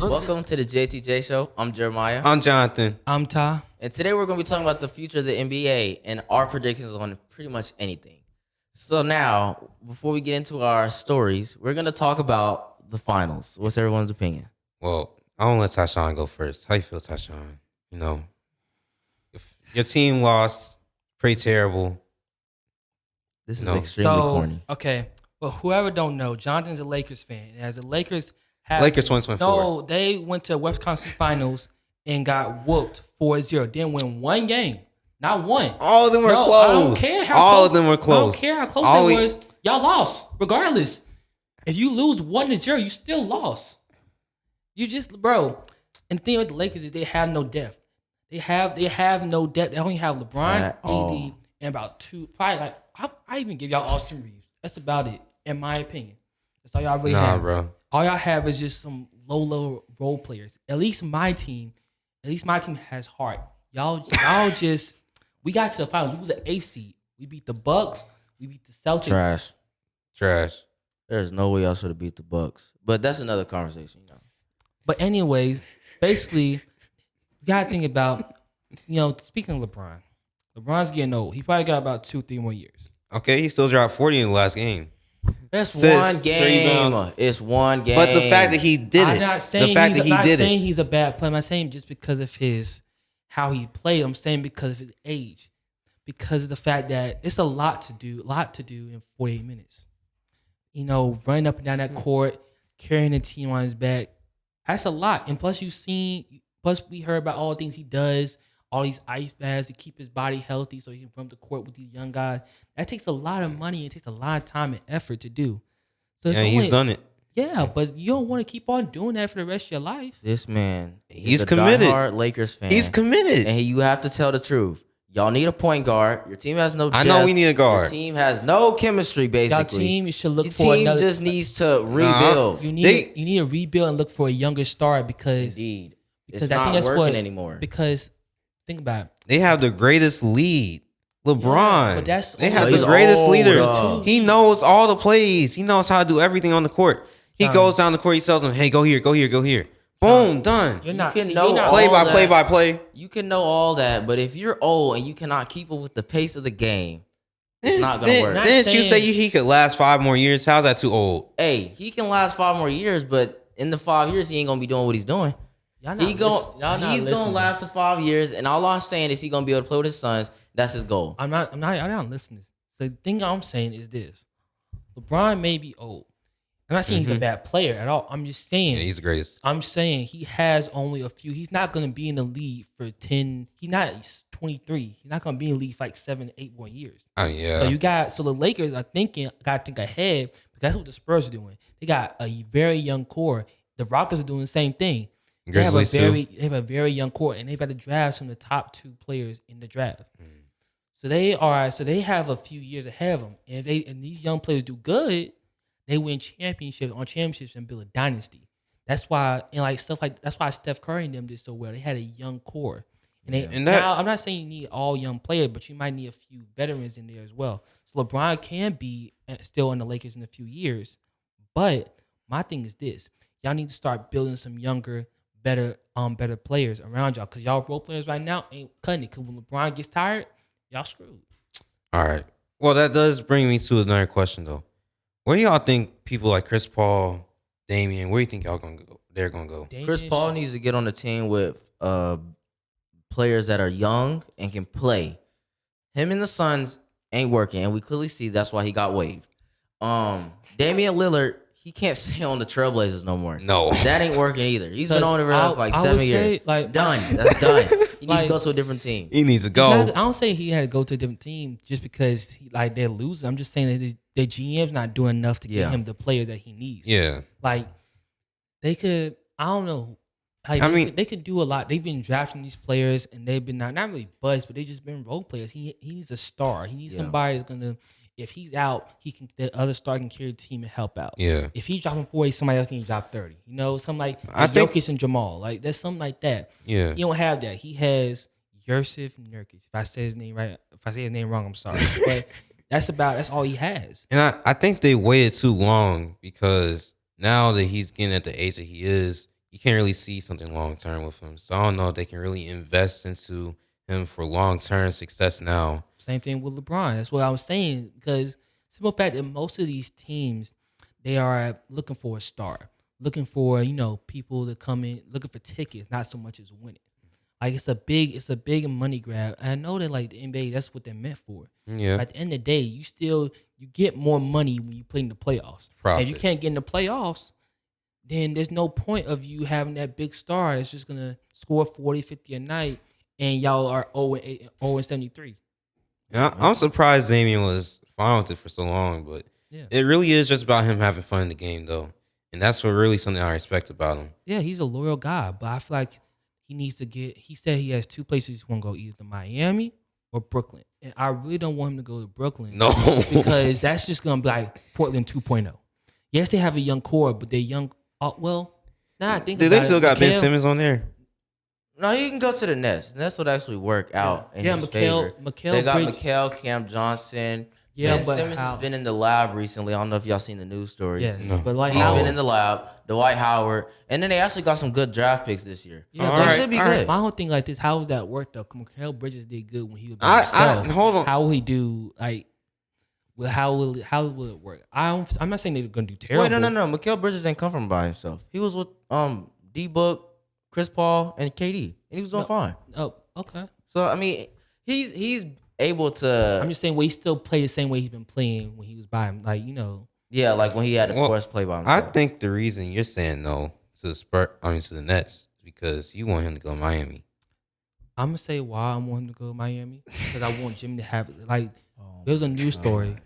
Welcome to the JTJ Show. I'm Jeremiah. I'm Jonathan. I'm Ty. And today we're going to be talking about the future of the NBA and our predictions on pretty much anything. So now, before we get into our stories, we're going to talk about the finals. What's everyone's opinion? Well, I want to let Tyshawn go first. How you feel, Tyshawn? You know, if your team lost, pretty terrible. This is No. extremely corny. Okay. Well, whoever don't know, Jonathan's a Lakers fan. And as the Lakers Lakers went No, forward. they went to West Conference Finals and got whooped 4-0. Didn't win one game. Not one. All of them were No, close. I don't care how All close. of them were close. I don't care how close All they we- was. Y'all lost, regardless. If you lose 1-0, you still lost. You just, bro. And the thing with the Lakers is they have no depth. They have no depth. They only have LeBron, At all. AD, and about two. Probably like I even give y'all Austin Reeves. That's about it, in my opinion. That's all y'all really Nah, have. bro. All y'all have is just some low role players. At least my team has heart. Y'all just we got to the finals. We was an 8th seed. We beat the Bucks. We beat the Celtics. Trash. There's no way y'all should have beat the Bucks. But that's another conversation, you know. But anyways, basically, you gotta think about, speaking of LeBron. LeBron's getting old. He probably got about 2-3 more years. Okay, he still dropped 40 in the last game. That's Sis, one game. rebounds. It's one game. But the fact that he did I'm it, not saying the fact that he did saying it. he's a bad player. I'm not saying just because of how he played. I'm saying because of his age. Because of the fact that it's a lot to do in 48 minutes. Running up and down that court, carrying the team on his back. That's a lot. And plus we heard about all the things he does, all these ice baths to keep his body healthy so he can run the court with these young guys. That takes a lot of money. It takes a lot of time and effort to do. So Yeah, he's done it. Yeah, but you don't want to keep on doing that for the rest of your life. This man, He's a committed. diehard Lakers fan. He's committed. And you have to tell the truth. Y'all need a point guard. Your team has no depth. I know we need a guard. Your team has no chemistry, Your basically. team, you should look Your for team another. just needs to rebuild. You need to rebuild and look for a younger star because Indeed. because It's I not think that's working what anymore. Because think about it. They have the greatest lead. LeBron. Yeah, but they have he's the greatest old, leader. though. He knows all the plays. He knows how to do everything on the court. He goes down the court. He tells them, hey, go here, go here, go here. Boom, done. You're not can see, know you're not all Play by that. play by play. You can know all that, but if you're old and you cannot keep up with the pace of the game, it's not going to work. Not Didn't you say saying- he could last 5 more years? How's that too old? Hey, he can last 5 more years, but in the 5 years, he ain't going to be doing what he's doing. Y'all not He's y'all not going to listening. last the 5 years, and all I'm saying is he's going to be able to play with his sons. That's his goal. I'm not listening. The thing I'm saying is this: LeBron may be old. I'm not saying he's a bad player at all. I'm just saying Yeah, he's the greatest. I'm saying he has only a few. He's not going to be in the league for 10. He's 23. He's not going to be in the league for like 7, 8 more years. Oh, yeah. So the Lakers are got to think ahead. But that's what the Spurs are doing. They got a very young core. The Rockets are doing the same thing. They have a very young core, and they've got to draft some of the top 2 players in the draft. So they have a few years ahead of them. And if these young players do good, they win championships and build a dynasty. That's why that's why Steph Curry and them did so well. They had a young core. Now I'm not saying you need all young players, but you might need a few veterans in there as well. So LeBron can be still in the Lakers in a few years. But my thing is this: y'all need to start building some younger, better players around y'all. Cause y'all role players right now ain't cutting it. Cause when LeBron gets tired, y'all screwed. All right. Well, that does bring me to another question, though. Where do y'all think people like Chris Paul, Damian, where do you think y'all gonna go? They're gonna go. Chris Paul needs to get on the team with players that are young and can play. Him and the Suns ain't working, and we clearly see that's why he got waived. Damian Lillard, he can't stay on the Trailblazers no more. No. That ain't working either. He's been on it for like I 7 would years. say, like, Done. That's done. He needs to Like- go to a different team. He needs to I go. don't say he had to go to a different team just because they're losing. I'm just saying that the GM's not doing enough to get him the players that he needs. Yeah. Like they could, I don't know. Like, they could do a lot. They've been drafting these players and they've been not really bust, but they just been role players. He needs a star. He needs somebody that's gonna. If he's out, the other star can carry the team and help out. Yeah. If he's dropping 40, somebody else can drop 30. Something like I think- Jokic and Jamal. Like there's something like that. Yeah. He don't have that. He has Yusuf Nurkic. If I say his name right, if I say his name wrong, I'm sorry. But that's all he has. And I think they waited too long because now that he's getting at the age that he is, you can't really see something long term with him. So I don't know if they can really invest into him for long term success now. Same thing with LeBron. That's what I was saying, because simple fact that most of these teams, they are looking for a star, looking for people to come in, looking for tickets, not so much as winning. Like it's a big money grab. And I know that like the NBA, that's what they're meant for. Yeah. But at the end of the day, you get more money when you play in the playoffs. Profit. If you can't get in the playoffs, then there's no point of you having that big star that's just gonna score 40, 50 a night, and y'all are 0-73. Yeah, I'm surprised Damian was fine with it for so long, but it really is just about him having fun in the game, though. And that's what really something I respect about him. Yeah, he's a loyal guy, but I feel like he said he has two places he's going to go, either Miami or Brooklyn. And I really don't want him to go to Brooklyn. No. Because that's just going to be like Portland 2.0. Yes, they have a young core, but they're young. I think Dude, they still got Ben Simmons on there. No, he can go to the Nets. The Nets would actually work out in his favor. They got Mikal, Cam Johnson. Yeah, Ben Simmons has been in the lab recently. I don't know if y'all seen the news stories. Yes, but like he's been in the lab. Dwight Howard, and then they actually got some good draft picks this year. Yeah, so it should be good. My whole thing like this: how would that work though? Mikal Bridges did good when he was by himself. Hold on. How will he do? Like, how will it work? I'm not saying they're gonna do terrible. Wait, no. Mikal Bridges didn't come from by himself. He was with D Book, Chris Paul, and KD, and he was doing fine. Oh, okay. So I mean, he's able to. I'm just saying, he still play the same way he's been playing when he was by him, Yeah, like when he had to force play by himself. I think the reason you're saying no to the Nets is because you want him to go to Miami. I'm gonna say why I want him to go to Miami, because I want Jimmy to have there's a news story.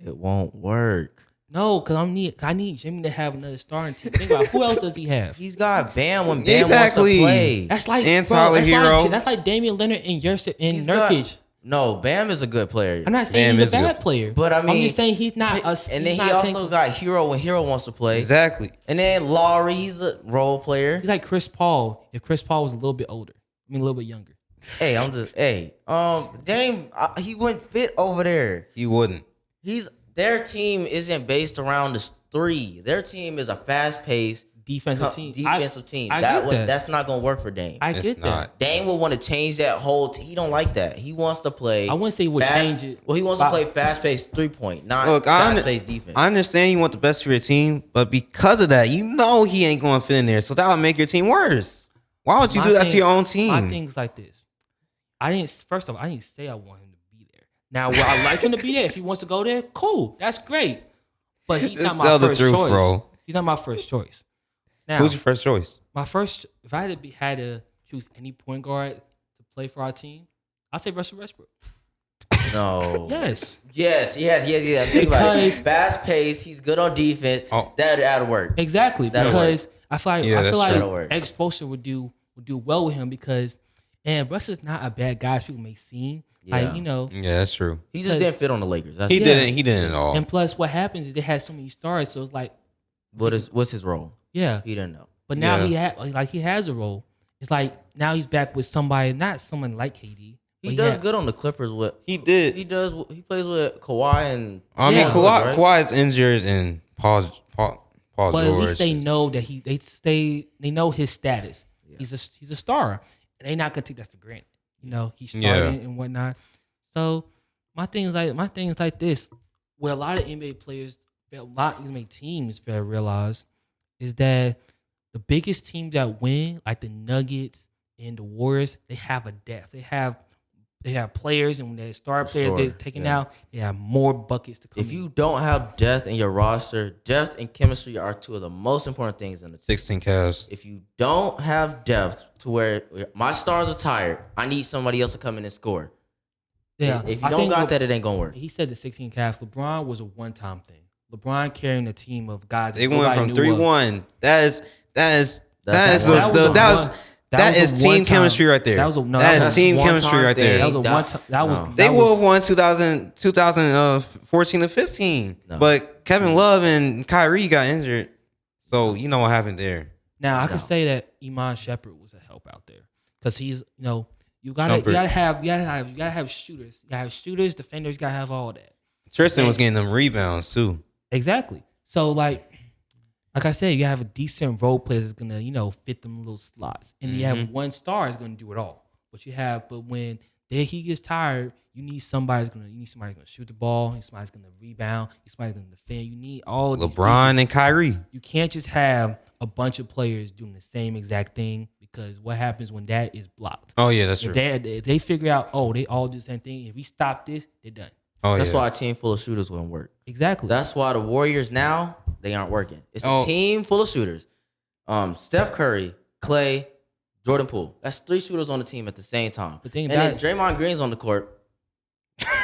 It won't work. No, because I need Jimmy to have another starting team. Think about who else does he have? He's got Bam when Bam wants to play. That's like Tyler Hero. That's like Damian Leonard and Nurkic. No, Bam is a good player. I'm not saying he's a bad player, but I mean, I'm just saying he's not. And then he also got Hero when Hero wants to play. Exactly. And then Lowry, he's a role player. He's like Chris Paul. If Chris Paul was a little bit older, a little bit younger. Dame, he wouldn't fit over there. He wouldn't. Their team isn't based around the three. Their team is a fast-paced defensive team. That's not gonna work for Dame. I get that. Dame will want to change that whole team. He don't like that. He wants to play. I wouldn't say he would change it. Well, he wants to play fast-paced 3-point, not fast-paced defense. I understand you want the best for your team, but because of that, he ain't going to fit in there. So that would make your team worse. Why would you do that to your own team? My thing's like this. First of all, I didn't say I want him to be there. Now, would I like him to be there? If he wants to go there, cool. That's great. But he's not my first choice. Bro. He's not my first choice. Now, who's your first choice? If I had to choose any point guard to play for our team, I'd say Russell Westbrook. No. Yes. Think about it. Fast paced. He's good on defense. That'll work. Exactly. That'll because work. I feel like exposure would do well with him, because Russ is not a bad guy as people may seem. Yeah. Yeah, that's true. He just didn't fit on the Lakers. He didn't at all. And plus, what happens is they had so many stars, so it's like, what's his role? Yeah, he didn't know. But now he has a role. It's like now he's back with somebody, not someone like KD. He does good on the Clippers. He plays with Kawhi and. Kawhi is injured and Paul But at least they know that they know his status. Yeah. He's a star, and they're not gonna take that for granted. He's starting and whatnot. So my thing is like this. What a lot of NBA players, a lot of NBA teams fail to realize is that the biggest teams that win, like the Nuggets and the Warriors, they have a depth. They have players, and when they star players get taken out, they have more buckets to come. If you don't have depth in your roster, depth and chemistry are two of the most important things in the team. 16 Cavs. If you don't have depth to where my stars are tired, I need somebody else to come in and score. Yeah. If you don't got that, it ain't gonna work. He said the 16 Cavs. LeBron was a one-time thing. LeBron carrying a team of guys. They went from 3-1. That is team chemistry right there. That is team chemistry right there. That was a one time. They would have won 2014 to 15. No. But Kevin Love and Kyrie got injured. So you know what happened there. Now I can say that Iman Shumpert was a help out there, because he's you gotta have shooters. You gotta have shooters, defenders. You gotta have all that. Tristan was getting them rebounds too. Exactly. So like I said, you have a decent role player that's gonna, fit them little slots, and you have one star is gonna do it all. But when he gets tired, you need somebody who's gonna shoot the ball. You need somebody who's gonna rebound. You need somebody who's gonna defend. You need all these LeBron pieces. and Kyrie. You can't just have a bunch of players doing the same exact thing, because what happens when that is blocked? Oh yeah, that's If true. if they figure out, they all do the same thing. If we stop this, they're done. Oh That's yeah. why a team full of shooters wouldn't work. Exactly. That's why the Warriors now, they aren't working. It's a team full of shooters. Steph Curry, Clay, Jordan Poole. That's 3 shooters on the team at the same time. The thing and about then Draymond Green's on the court.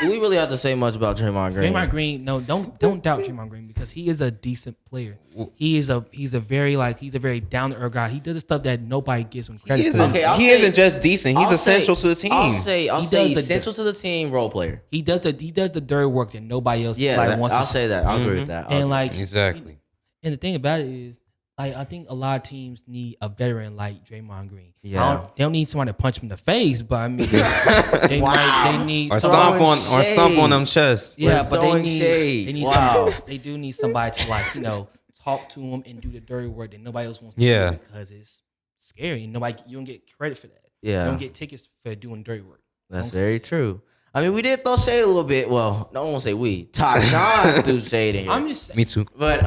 Do we really have to say much about Draymond Green? Draymond Green, no, don't doubt Draymond Green, because he is a decent player. He's a very down to earth guy. He does the stuff that nobody gives him credit for. He isn't just decent. He's essential to the team. I'll say does essential to the team role player. He does the dirty work that nobody else wants I'll to say that. I'll agree with that. And exactly. And the thing about it is, I think a lot of teams need a veteran like Draymond Green. Yeah. They don't need somebody to punch him in the face, but I mean, they need Or somebody. stomp on them chests. Yeah, but throwing shade. they need Wow. they do need somebody to talk to him and do the dirty work that nobody else wants to Yeah. do, because it's scary. And you don't get credit for that. Yeah. You don't get tickets for doing dirty work. That's very true. I mean, we did throw shade a little bit. Well, no one will say we. Tashawn threw shade in here. I'm just saying. Me too. But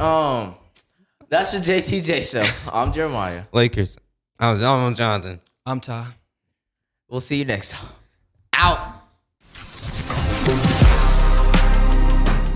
that's the JTJ show. I'm Jeremiah. Lakers. I'm Jonathan. I'm Ty. We'll see you next time. Out.